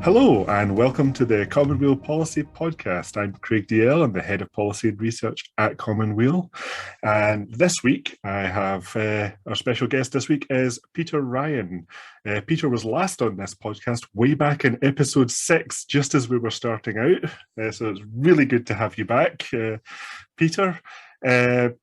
Hello and welcome to the Common Weal Policy Podcast. I'm Craig DL, I'm the Head of Policy and Research at Common Weal. And this week I have our special guest this week is Peter Ryan. Peter was last on this podcast way back in episode 6, just as we were starting out. So it's really good to have you back, Peter.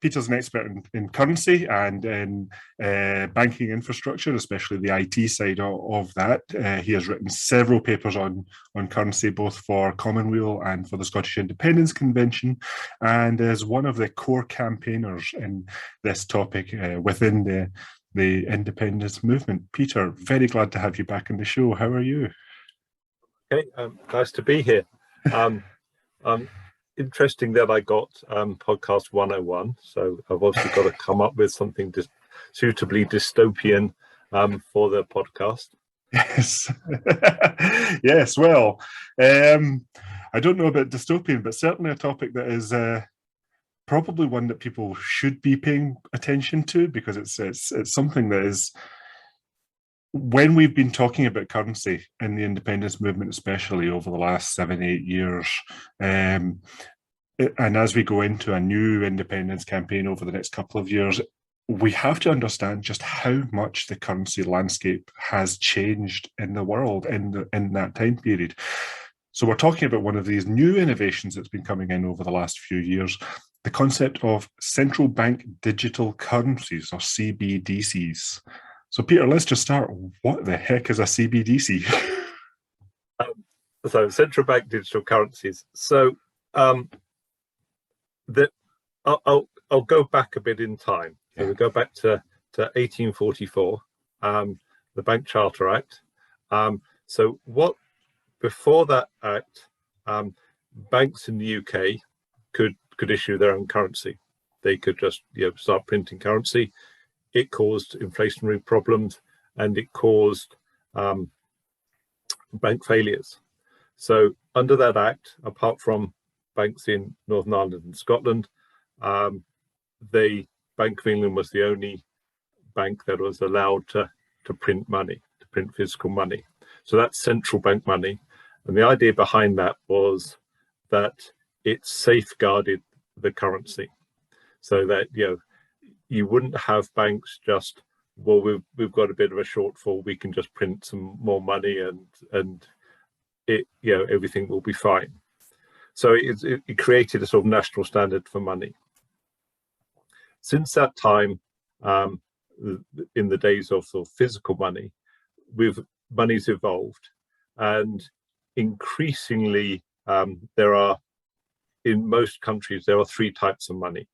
Peter's an expert in currency and in banking infrastructure, especially the IT side of that. He has written several papers on currency, both for Common Weal and for the Scottish Independence Convention, and is one of the core campaigners in this topic within the independence movement. Peter, very glad to have you back on the show. How are you? Okay, nice to be here. Interesting that I got podcast 101, so I've obviously got to come up with something suitably dystopian for the podcast. Yes. Yes, well, I don't know about dystopian, but certainly a topic that is probably one that people should be paying attention to, because it's something that is, when we've been talking about currency in the independence movement, especially over the last 7-8 years, and as we go into a new independence campaign over the next couple of years, we have to understand just how much the currency landscape has changed in the world in that time period. So we're talking about one of these new innovations that's been coming in over the last few years, the concept of Central Bank Digital Currencies, or CBDCs. So Peter, let's just start. What the heck is a CBDC? So Central Bank Digital Currencies. So I'll go back a bit in time. So we go back to 1844, the Bank Charter Act. So what before that act, banks in the UK could issue their own currency. They could just start printing currency. It caused inflationary problems and it caused bank failures. So under that act, apart from banks in Northern Ireland and Scotland, the Bank of England was the only bank that was allowed to print money, to print physical money. So that's central bank money. And the idea behind that was that it safeguarded the currency, so that you wouldn't have banks just, well, we've got a bit of a shortfall, we can just print some more money and it everything will be fine. So it created a sort of national standard for money. Since that time, in the days of sort of physical money, money's evolved, and increasingly in most countries there are 3 types of money.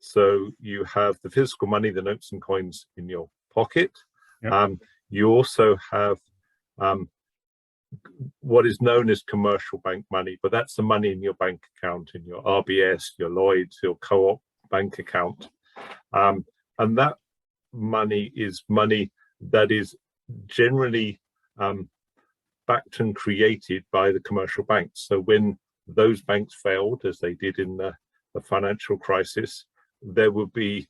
So you have the physical money, the notes and coins in your pocket. Yep. You also have what is known as commercial bank money, but that's the money in your bank account, in your RBS, your Lloyds, your Co-op bank account. And that money is money that is generally backed and created by the commercial banks. So when those banks failed, as they did in the financial crisis, there would be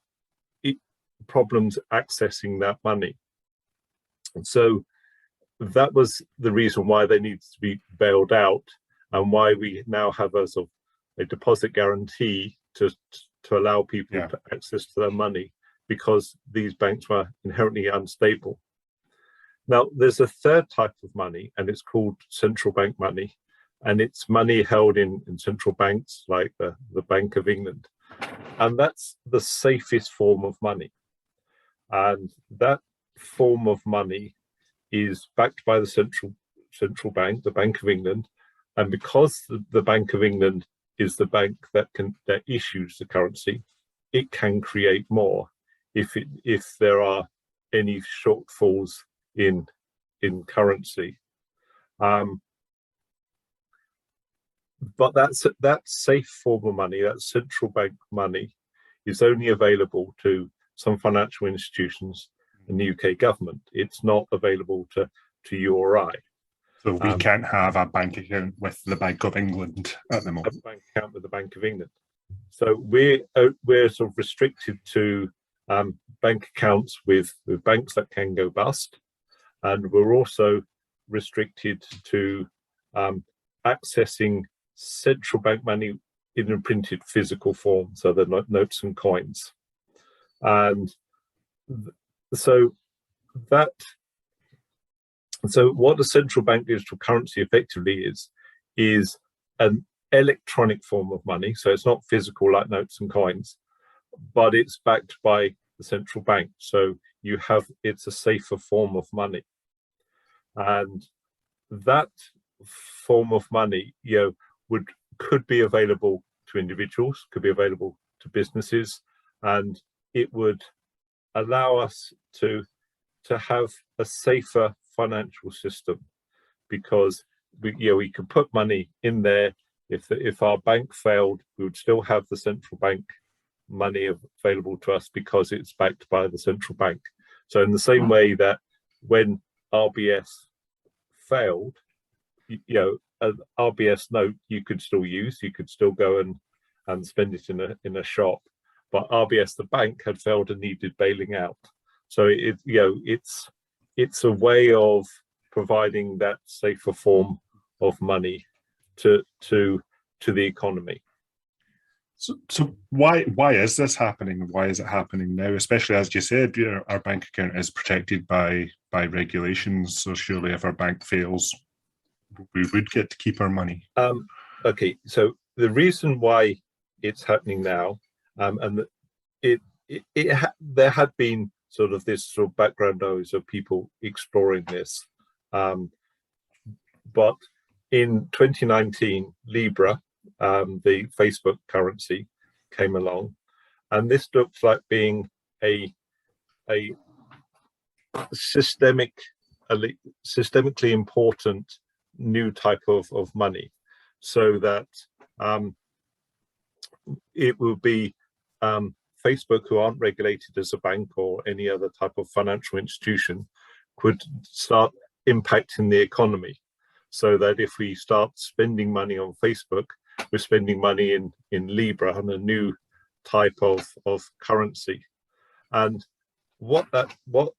problems accessing that money. And so that was the reason why they needed to be bailed out, and why we now have a sort of a deposit guarantee to allow people to access to their money, because these banks were inherently unstable. Now, there's a third type of money, and it's called central bank money, and it's money held in central banks like the Bank of England, and that's the safest form of money. And that form of money is backed by the central bank, the Bank of England, and because the Bank of England is the bank that issues the currency, it can create more if there are any shortfalls in currency. But that safe form of money, that central bank money, is only available to some financial institutions in the UK government. It's not available to you or I. So we can't have a bank account with the Bank of England at the moment. A bank account with the Bank of England. So we're sort of restricted to bank accounts with banks that can go bust, and we're also restricted to accessing central bank money in a printed physical form, so they're not notes and coins. And so what a central bank digital currency effectively is an electronic form of money. So it's not physical like notes and coins, but it's backed by the central bank. So it's a safer form of money. And that form of money, could be available to individuals, could be available to businesses, and it would allow us to have a safer financial system, because we could put money in there. If our bank failed, we would still have the central bank money available to us because it's backed by the central bank. So in the same way that when RBS failed, an RBS note you could still use, you could still go and spend it in a shop, but RBS the bank had failed and needed bailing out. So it's a way of providing that safer form of money to the economy. So why is this happening? Why is it happening now? Especially as you said, our bank account is protected by regulations. So surely, if our bank fails, we would get to keep our money. Okay, so the reason why it's happening now, and there had been sort of this sort of background noise of people exploring this, but in 2019, Libra, the Facebook currency, came along, and this looks like being a systemically important new type of money, so that it will be Facebook, who aren't regulated as a bank or any other type of financial institution, could start impacting the economy, so that if we start spending money on Facebook, we're spending money in Libra, and a new type of currency. And what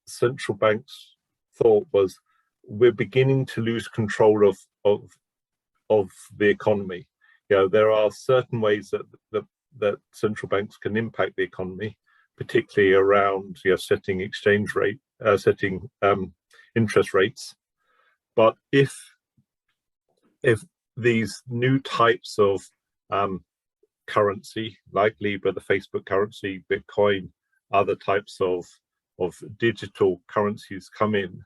central banks thought was, we're beginning to lose control of the economy. There are certain ways that central banks can impact the economy, particularly around setting exchange rate, setting interest rates. But if these new types of currency, like Libra, the Facebook currency, Bitcoin, other types of digital currencies come in,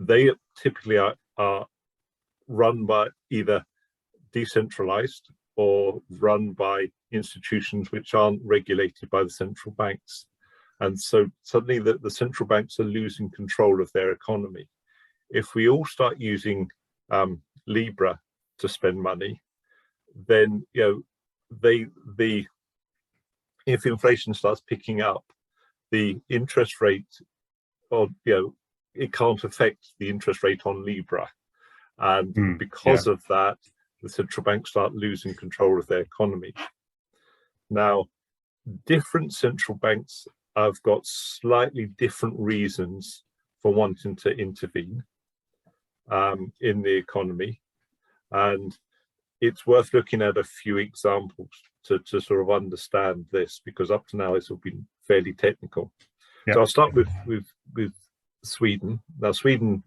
they typically are run by either decentralized or run by institutions which aren't regulated by the central banks. And so suddenly the central banks are losing control of their economy. If we all start using Libra to spend money, then if inflation starts picking up, the interest rate, or it can't affect the interest rate on Libra, and because of that, the central banks start losing control of their economy. Now, different central banks have got slightly different reasons for wanting to intervene in the economy, and it's worth looking at a few examples to sort of understand this, because up to now it's all been fairly technical. Yeah. So I'll start with Sweden. Now, Sweden,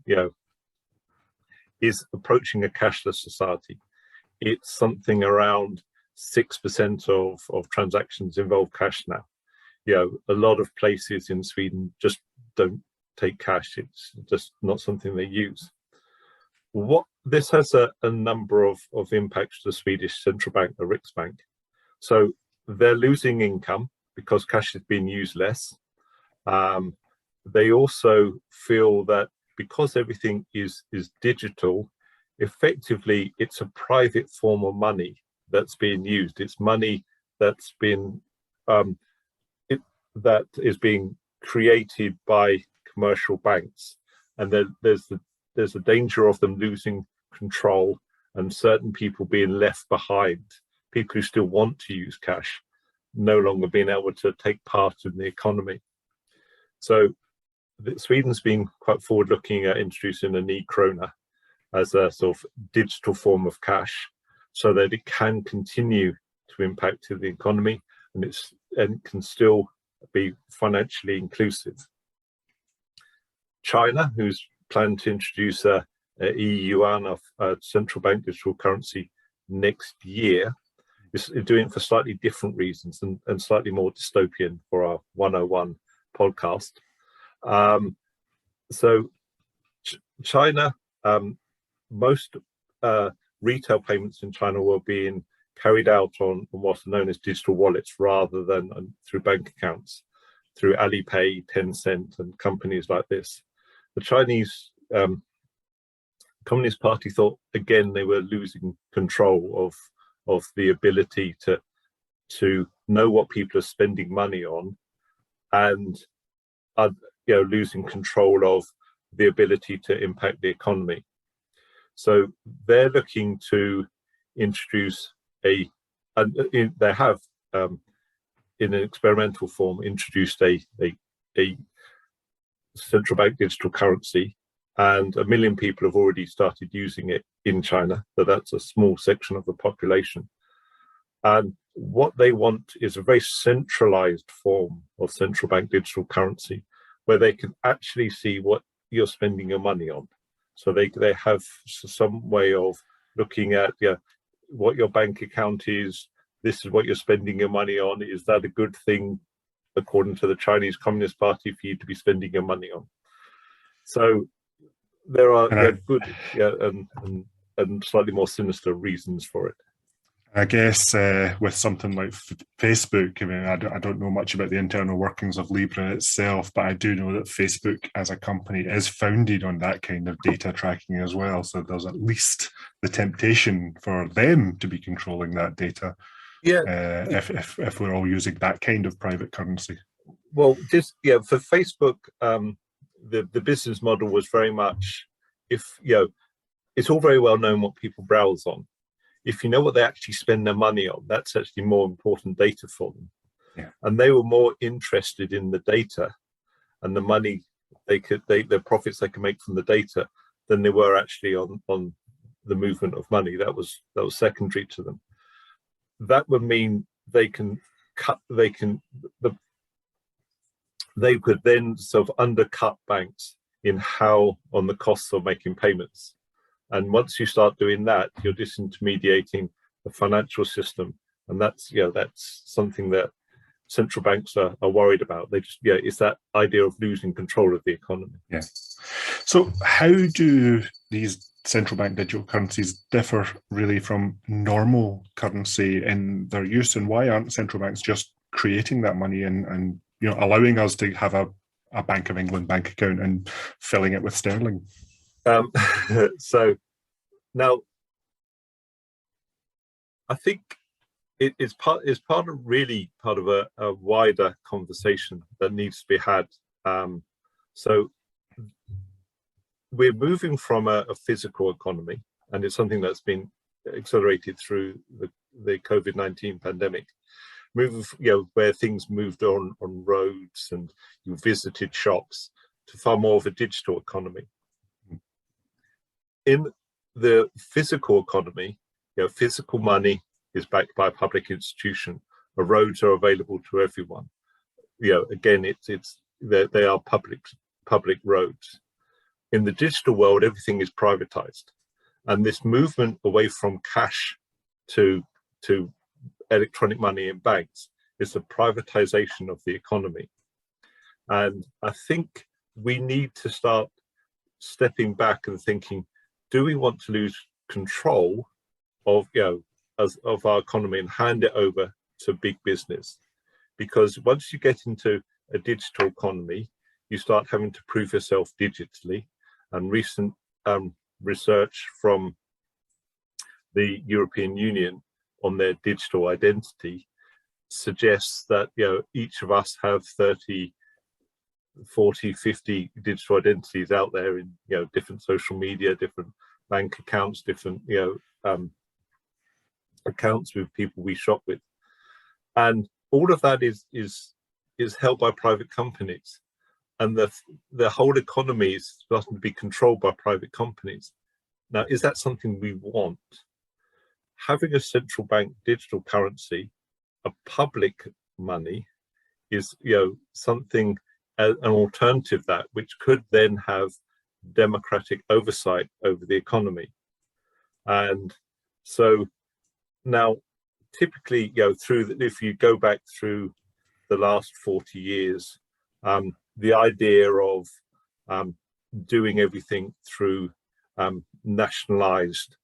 is approaching a cashless society. It's something around 6% of transactions involve cash now. A lot of places in Sweden just don't take cash. It's just not something they use. This has a number of impacts to the Swedish central bank, the Riksbank. So they're losing income because cash is being used less. They also feel that because everything is digital, effectively it's a private form of money that's being used. It's money that's been that is being created by commercial banks, and there's a danger of them losing control and certain people being left behind. People who still want to use cash no longer being able to take part in the economy. So Sweden's been quite forward-looking at introducing a ny krona, as a sort of digital form of cash, so that it can continue to impact the economy, and can still be financially inclusive. China, who's planned to introduce a yuan, a central bank digital currency, next year, is doing it for slightly different reasons and slightly more dystopian for our 101 podcast. So China, most retail payments in China were being carried out on what's known as digital wallets rather than through bank accounts, through Alipay, Tencent, and companies like this. The Chinese Communist Party thought, again, they were losing control of the ability to know what people are spending money on, and losing control of the ability to impact the economy. So they're looking to introduce they have in an experimental form introduced a central bank digital currency, and 1 million people have already started using it in China. So that's a small section of the population. And what they want is a very centralized form of central bank digital currency, where they can actually see what you're spending your money on. So they have some way of looking at what your bank account is. This is what you're spending your money on. Is that a good thing, according to the Chinese Communist Party, for you to be spending your money on? So there are good and slightly more sinister reasons for it. I guess with something like Facebook, I mean, I don't know much about the internal workings of Libra itself, but I do know that Facebook as a company is founded on that kind of data tracking as well. So there's at least the temptation for them to be controlling that data. Yeah. If we're all using that kind of private currency. Well, for Facebook, the business model was very much, it's all very well known what people browse on. If you know what they actually spend their money on, that's actually more important data for them. Yeah. And they were more interested in the data and the money the profits they could make from the data than they were actually on the movement of money. That was secondary to them. That would mean they could then sort of undercut banks on the costs of making payments. And once you start doing that, you're disintermediating the financial system, and that's something that central banks are worried about. They just it's that idea of losing control of the economy. Yeah. So how do these central bank digital currencies differ really from normal currency in their use, and why aren't central banks just creating that money and allowing us to have a Bank of England bank account and filling it with sterling? So now, I think it's part of a wider conversation that needs to be had. So we're moving from a physical economy, and it's something that's been accelerated through the COVID-19 pandemic. Moving, where things moved on roads and you visited shops, to far more of a digital economy. In the physical economy, physical money is backed by a public institution. The roads are available to everyone. Again, they are public roads. In the digital world, everything is privatized, and this movement away from cash to electronic money in banks is the privatization of the economy. And I think we need to start stepping back and thinking, do we want to lose control of our economy and hand it over to big business? Because once you get into a digital economy, you start having to prove yourself digitally. And recent research from the European Union on their digital identity suggests that each of us have 30, 40, 50 digital identities out there in different social media, different bank accounts, different accounts with people we shop with, and all of that is held by private companies, and the whole economy is starting to be controlled by private companies. Now, is that something we want? Having a central bank digital currency, a public money, is something, an alternative that which could then have democratic oversight over the economy. And so now, typically, if you go back through the last 40 years, the idea of doing everything through nationalized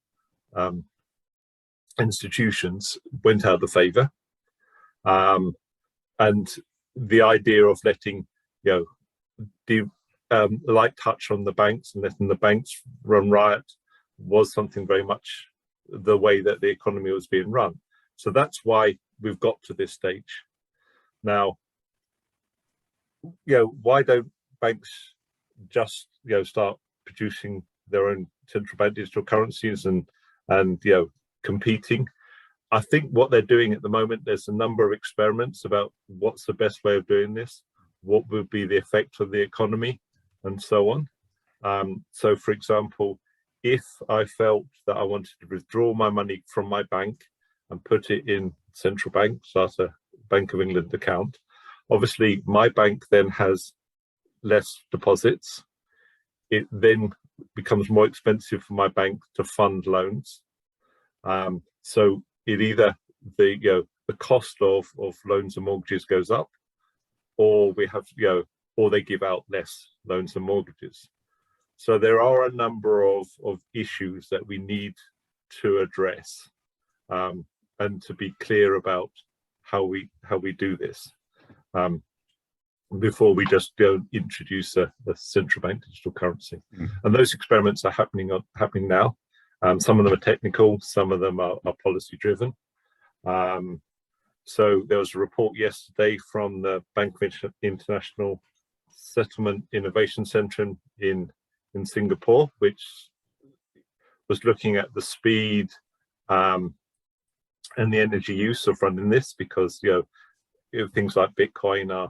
institutions went out of favor, and the idea of letting light touch on the banks and letting the banks run riot was something very much the way that the economy was being run. So that's why we've got to this stage now. Why don't banks just start producing their own central bank digital currencies and competing? I think what they're doing at the moment, there's a number of experiments about what's the best way of doing this, what would be the effect on the economy, and so on. So, for example, if I felt that I wanted to withdraw my money from my bank and put it in central bank, start a Bank of England account, obviously my bank then has less deposits. It then becomes more expensive for my bank to fund loans. So it either the cost of loans and mortgages goes up, or we have or they give out less loans and mortgages. So there are a number of issues that we need to address, and to be clear about how we do this, before we just introduce a central bank digital currency. And those experiments are happening now. Some of them are technical, some of them are policy driven. So there was a report yesterday from the Bank of International Settlement Innovation Centre in Singapore, which was looking at the speed and the energy use of running this, because things like Bitcoin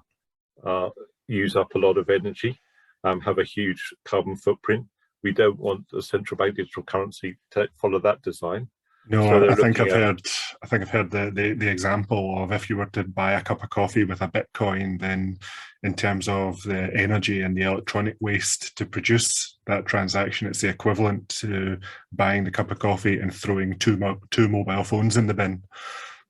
use up a lot of energy, have a huge carbon footprint. We don't want a central bank digital currency to follow that design. No, So I think I've heard the example of, if you were to buy a cup of coffee with a Bitcoin, then in terms of the energy and the electronic waste to produce that transaction, it's the equivalent to buying the cup of coffee and throwing two mobile phones in the bin.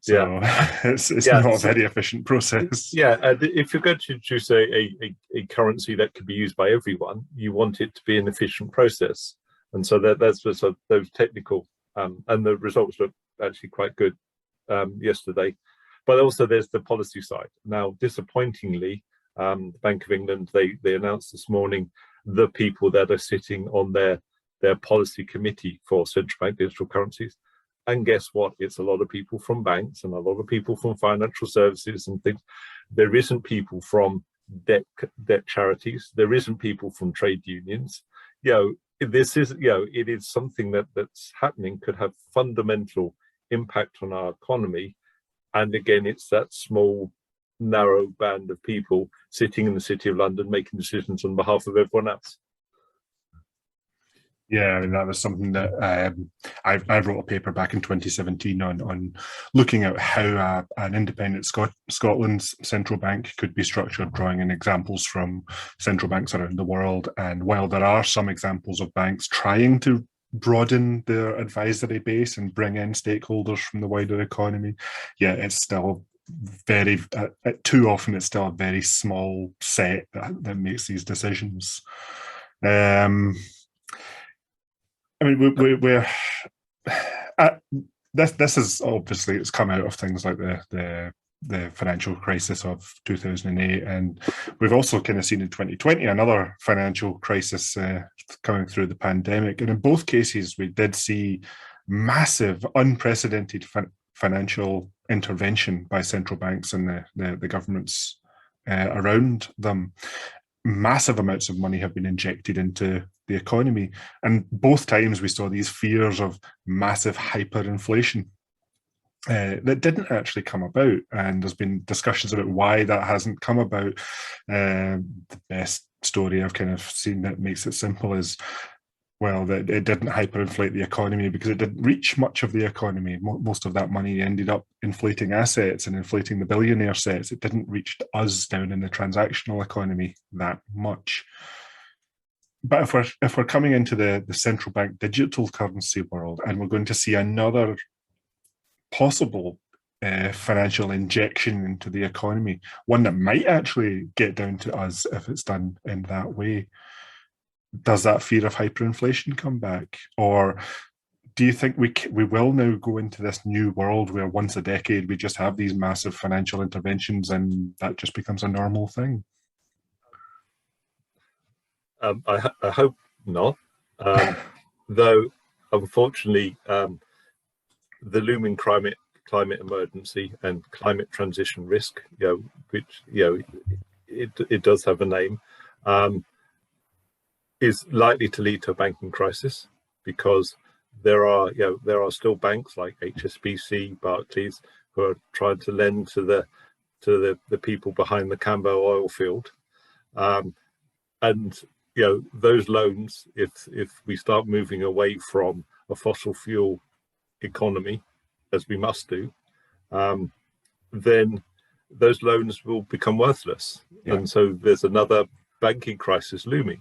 So it's not a very efficient process. If you're going to introduce a currency that could be used by everyone, you want it to be an efficient process. And so that's those technical, and the results look actually quite good yesterday. But also there's the policy side. Now, disappointingly, the Bank of England, they announced this morning the people that are sitting on their policy committee for central bank digital currencies. And guess what? It's a lot of people from banks and a lot of people from financial services and things. There isn't people from debt charities. There isn't people from trade unions. This is, it is something that's happening, could have fundamental impact on our economy. And again, it's that small, narrow band of people sitting in the City of London making decisions on behalf of everyone else. Yeah, I mean, that was something that I wrote a paper back in 2017 on looking at how an independent Scotland's central bank could be structured, drawing in examples from central banks around the world. And while there are some examples of banks trying to broaden their advisory base and bring in stakeholders from the wider economy, it's still very, too often it's still a very small set that makes these decisions. I mean, we're this is obviously, it's come out of things like the financial crisis of 2008, and we've also kind of seen in 2020 another financial crisis coming through the pandemic. And in both cases, we did see massive, unprecedented financial intervention by central banks and the governments around them. Massive amounts of money have been injected into the economy, and both times we saw these fears of massive hyperinflation that didn't actually come about, and there's been discussions about why that hasn't come about. The best story I've kind of seen that makes it simple is well, that it didn't hyperinflate the economy because it didn't reach much of the economy. Most of that money ended up inflating assets and inflating the billionaire sets. It didn't reach us down in the transactional economy that much. But if we're coming into the central bank digital currency world, and we're going to see another possible financial injection into the economy, one that might actually get down to us if it's done in that way, does that fear of hyperinflation come back? Or do you think we will now go into this new world where once a decade we just have these massive financial interventions and that just becomes a normal thing? I hope not, though unfortunately the looming climate emergency and climate transition risk, which it does have a name, is likely to lead to a banking crisis, because there are still banks like HSBC, Barclays, who are trying to lend to the people behind the Cambo oil field, and those loans, if we start moving away from a fossil fuel economy, as we must do, then those loans will become worthless. Yeah. And so there's another banking crisis looming,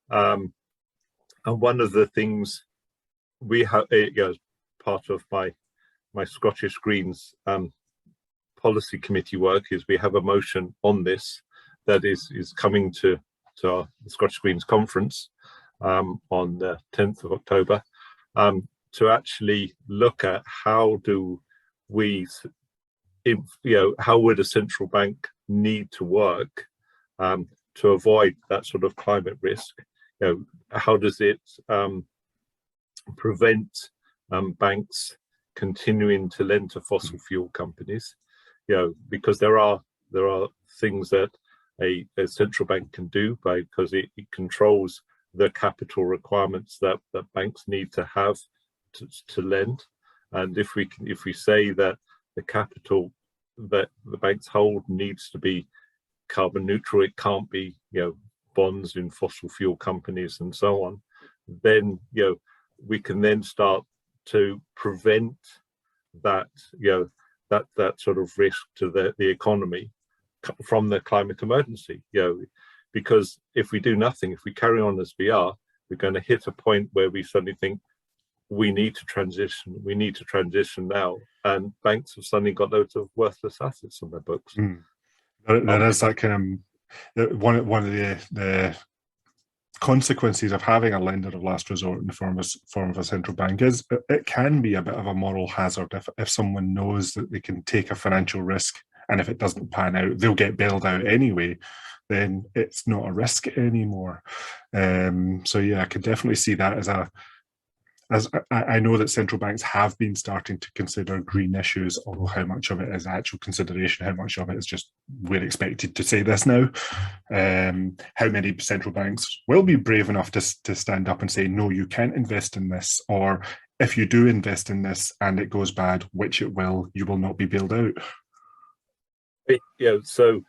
and one of the things we have, as part of my Scottish Greens policy committee work, is we have a motion on this that is coming to our Scottish Greens conference on the 10th of October, to actually look at how do we, how would a central bank need to work to avoid that sort of climate risk? How does it prevent banks continuing to lend to fossil fuel companies? Because there are things that a central bank can do, because it controls the capital requirements that banks need to have to lend. And if we say that the capital that the banks hold needs to be carbon neutral, it can't be bonds in fossil fuel companies and so on, then we can then start to prevent that that sort of risk to the economy from the climate emergency. Because if we do nothing, if we carry on as we are, we're going to hit a point where we suddenly think we need to transition now, and banks have suddenly got loads of worthless assets on their books. There is that kind of one of the consequences of having a lender of last resort in the form of a central bank is it can be a bit of a moral hazard if someone knows that they can take a financial risk, and if it doesn't pan out, they'll get bailed out anyway. Then it's not a risk anymore. So yeah, I can definitely see that as I know that central banks have been starting to consider green issues, although how much of it is actual consideration, how much of it is just we're expected to say this now. How many central banks will be brave enough to stand up and say, no, you can't invest in this, or if you do invest in this and it goes bad, which it will, you will not be bailed out. So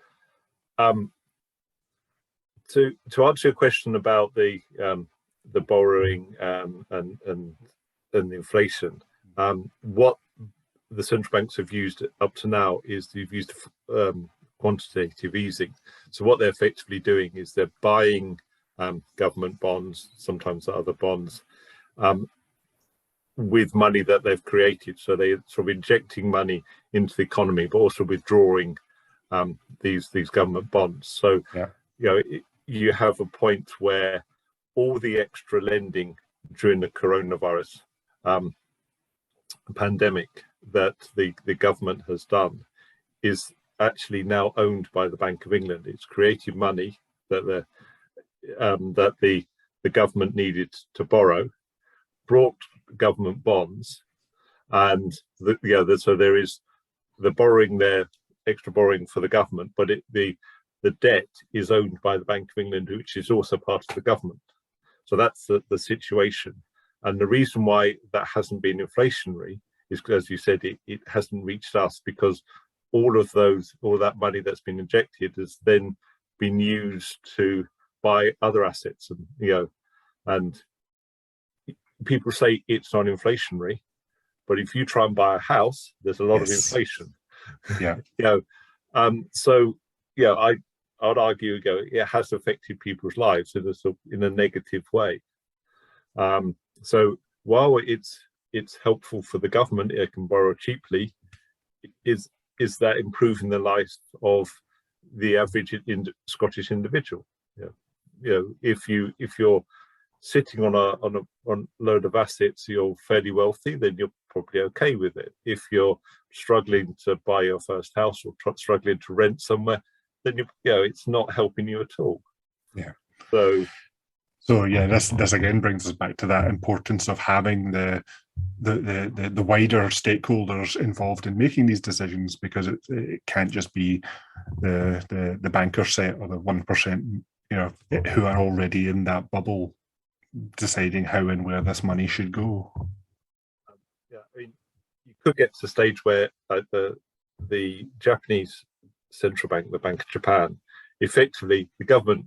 to answer your question about the borrowing and the inflation, what the central banks have used up to now is they've used quantitative easing. So what they're effectively doing is they're buying government bonds, sometimes other bonds, with money that they've created. So they're sort of injecting money into the economy, but also withdrawing these government bonds. So you have a point where all the extra lending during the coronavirus pandemic that the government has done is actually now owned by the Bank of England. It's created money that the government needed to borrow, brought government bonds, and so there is the borrowing there, extra borrowing for the government, but the debt is owned by the Bank of England, which is also part of the government. So that's the situation. And the reason why that hasn't been inflationary is because, as you said, it hasn't reached us, because all that money that's been injected has then been used to buy other assets. And And people say it's non-inflationary, but if you try and buy a house, there's a lot of inflation. Yeah. So I would argue, it has affected people's lives in a negative way. So while it's helpful for the government, it can borrow cheaply, is that improving the life of the average Scottish individual? If you're sitting on a load of assets, you're fairly wealthy, then you're probably okay with it. If you're struggling to buy your first house or struggling to rent somewhere, then it's not helping you at all. Yeah. So yeah, this again brings us back to that importance of having the wider stakeholders involved in making these decisions, because it can't just be the banker set or the 1%, who are already in that bubble deciding how and where this money should go. I mean, you could get to the stage where the Japanese central bank, the Bank of Japan, effectively the government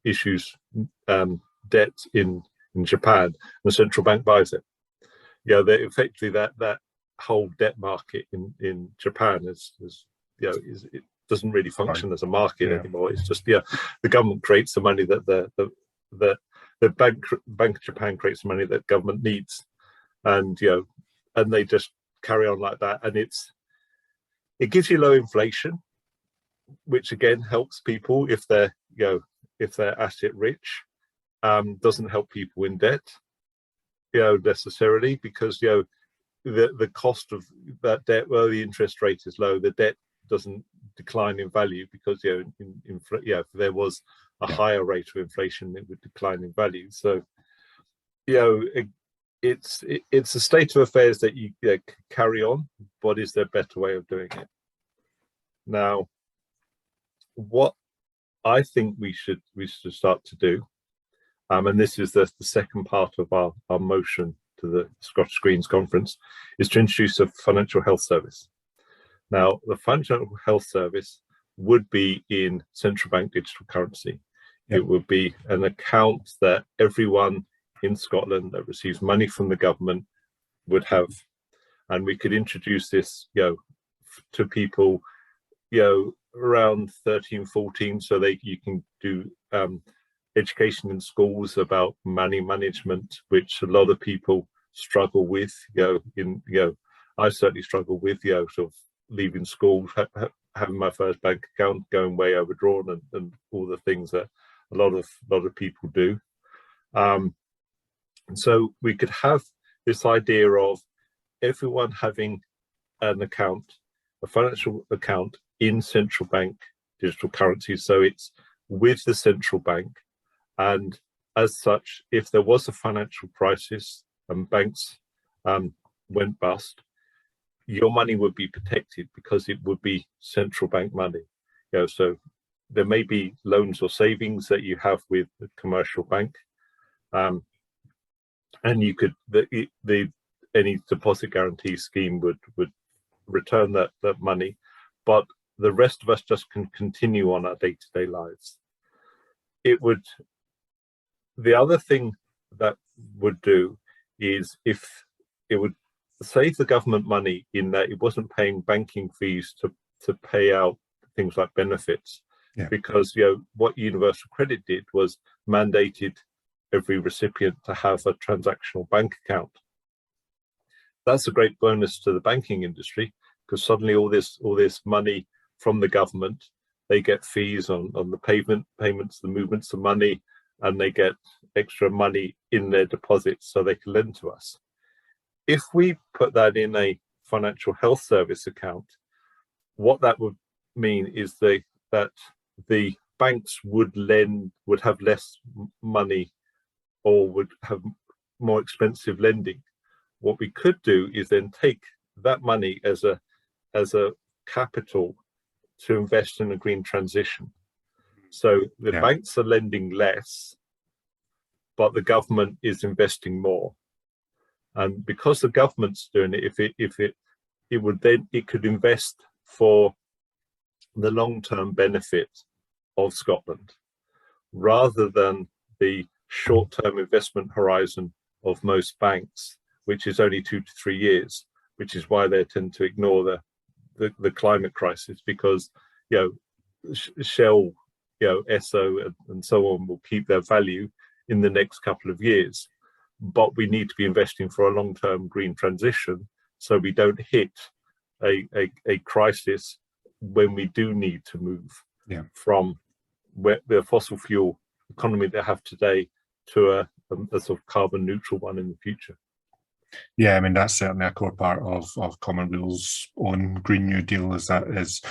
issues debt in Japan, and the central bank buys it. Effectively that whole debt market in Japan it doesn't really function as a market anymore. It's just the government creates the money that the Bank of Japan creates the money that government needs, and they just carry on like that, and it gives you low inflation, which again helps people if they're asset rich. Doesn't help people in debt necessarily, because the cost of that debt, the interest rate is low, the debt doesn't decline in value, because if there was a higher rate of inflation, it would decline in value. So it's a state of affairs that you can carry on, but is there a better way of doing it? Now, what I think we should start to do, and this is the second part of our motion to the Scottish Greens conference, is to introduce a financial health service. Now, the financial health service would be in central bank digital currency. It would be an account that everyone in Scotland that receives money from the government would have, and we could introduce this to people around 13, 14, so you can do education in schools about money management, which a lot of people struggle with. I certainly struggle with sort of leaving school, having my first bank account, going way overdrawn, and all the things that a lot of people do. So we could have this idea of everyone having an account, a financial account in central bank digital currencies. So it's with the central bank, and as such, if there was a financial crisis and banks went bust, your money would be protected because it would be central bank money. So there may be loans or savings that you have with the commercial bank, and you could any deposit guarantee scheme would return that money, but the rest of us just can continue on our day-to-day lives. The other thing that would do is, if it would save the government money in that it wasn't paying banking fees to pay out things like benefits, because what universal credit did was mandated every recipient to have a transactional bank account. That's a great bonus to the banking industry, because suddenly all this money from the government, they get fees on the payments, the movements of money, and they get extra money in their deposits so they can lend to us. If we put that in a financial health service account, what that would mean is that the banks would have less money, or would have more expensive lending. What we could do is then take that money as a capital to invest in a green transition. So the banks are lending less, but the government is investing more. And because the government's doing it, it could invest for the long-term benefit of Scotland, rather than the short-term investment horizon of most banks, which is only 2 to 3 years, which is why they tend to ignore the climate crisis, because Shell, Esso, and so on will keep their value in the next couple of years. But we need to be investing for a long-term green transition, so we don't hit a crisis when we do need to move from the fossil fuel economy they have today to a sort of carbon neutral one in the future. Yeah, I mean, that's certainly a core part of Common Weal's own Green New Deal, is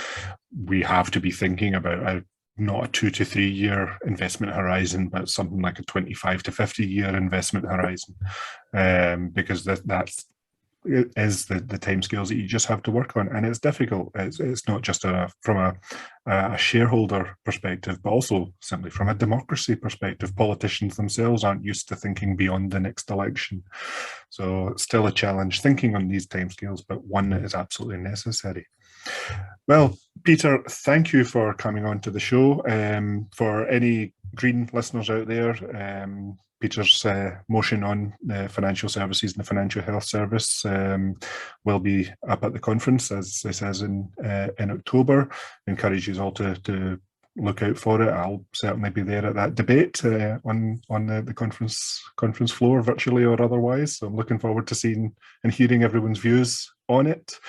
we have to be thinking about not a 2 to 3 year investment horizon, but something like a 25 to 50 year investment horizon, because that's is the timescales that you just have to work on, and it's difficult. It's not just from a shareholder perspective, but also simply from a democracy perspective. Politicians themselves aren't used to thinking beyond the next election, so it's still a challenge thinking on these timescales, but one that is absolutely necessary. Well, Peter, thank you for coming on to the show. For any green listeners out there, Peter's motion on financial services and the Financial Health Service will be up at the conference, as it says in October. I encourage you all to look out for it. I'll certainly be there at that debate on the conference floor, virtually or otherwise. So I'm looking forward to seeing and hearing everyone's views on it.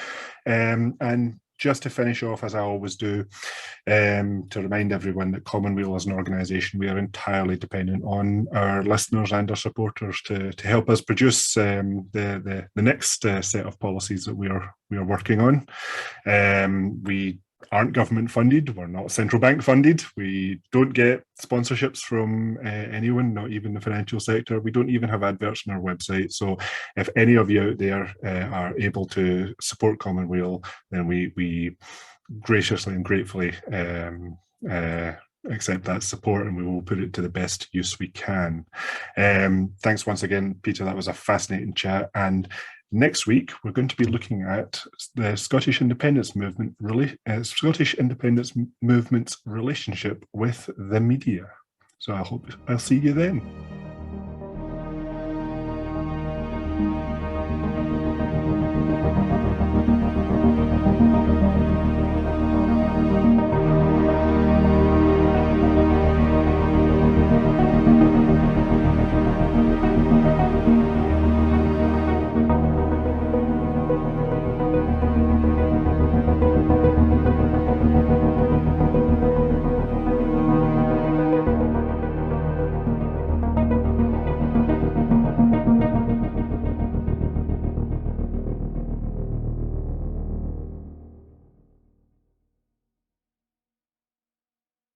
And just to finish off, as I always do, to remind everyone that Common Weal as an organisation, we are entirely dependent on our listeners and our supporters to help us produce the next set of policies that we are working on. We aren't government funded, we're not central bank funded, we don't get sponsorships from anyone, not even the financial sector. We don't even have adverts on our website. So if any of you out there are able to support Common Weal, then we graciously and gratefully accept that support, and we will put it to the best use we can. Thanks once again, Peter. That was a fascinating chat, and next week, we're going to be looking at the Scottish independence movement, Scottish independence movement's relationship with the media. So I hope I'll see you then.